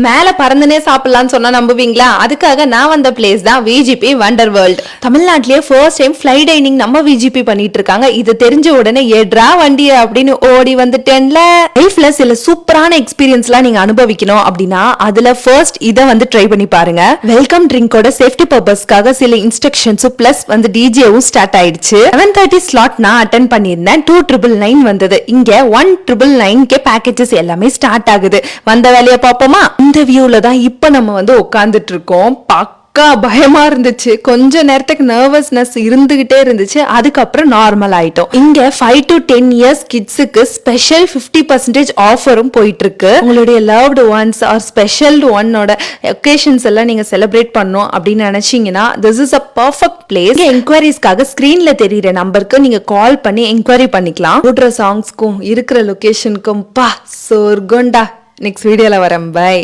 மேல பறந்துனே சாப்பிடலாம்னு சொன்னா நம்புவீங்களா? அதுக்காக நான் வந்த பிளேஸ் தான் விஜிபி வண்டர் வேர்ல்ட். தமிழ்நாட்டிலேயே ஃபர்ஸ்ட் டைம் ஃப்ளை டைனிங் நம்ம விஜிபி பண்ணிட்டு இருக்காங்க. இது தெரிஞ்ச உடனே ஏட்ரா வண்டிய அப்படின்னு ஓடி வந்துட்டேன்ல. லைஃப்ல சில சூப்பரான எக்ஸ்பீரியன்ஸ்லாம் நீங்க அனுபவிக்கணும் அப்படின்னா அதுல ஃபர்ஸ்ட் இதை வந்து ட்ரை பண்ணி பாருங்க. வெல்கம் ட்ரிங்கோட சேஃப்டி பர்பஸ்க்காக சில இன்ஸ்ட்ரக்ஷன்ஸும் பிளஸ் வந்து டிஜேவும் ஸ்டார்ட் ஆயிடுச்சு. 7:30 ஸ்லாட் நான் அட்டென்ட் பண்ணியிருந்தேன். 2,999 வந்தது. இங்க 1,999 பேக்கேஜஸ் எல்லாமே ஸ்டார்ட் ஆகுது. வந்த வேலையை பார்ப்போமா? இந்த வியூல தான் இப்ப நம்ம வந்து உட்கார்ந்துட்டு இருக்கோம். பயமா இருந்துச்சு. கொஞ்ச நேரத்துக்கு நர்வஸ்னஸ் இருந்துகிட்டே இருந்துச்சு. அதுக்கப்புறம் நார்மல் ஆயிட்டோம். இங்க 5 to 10 years கிட்ஸுக்கு ஸ்பெஷல் 50% ஆஃபரும் போயிட்டு இருக்கு. உங்களுடைய லவ்டு ஒன்ஸ் ஆர் ஸ்பெஷல் ஒன்னோட ஒகேஷன்ஸ் எல்லாம் நீங்க செலிப்ரேட் பண்ணணும் அப்படின்னு நினைச்சீங்கன்னா this is a perfect place. என்கொயரிஸ்க்காக ஸ்கிரீன்ல தெரியுற நம்பருக்கு நீங்க கால் பண்ணி என்கொயரி பண்ணிக்கலாம். ஓடுற சாங்ஸ்க்கும் இருக்கிற லொகேஷனுக்கும் சொர்க்கம்டா. நெக்ஸ்ட் வீடியோல வரேன். பை.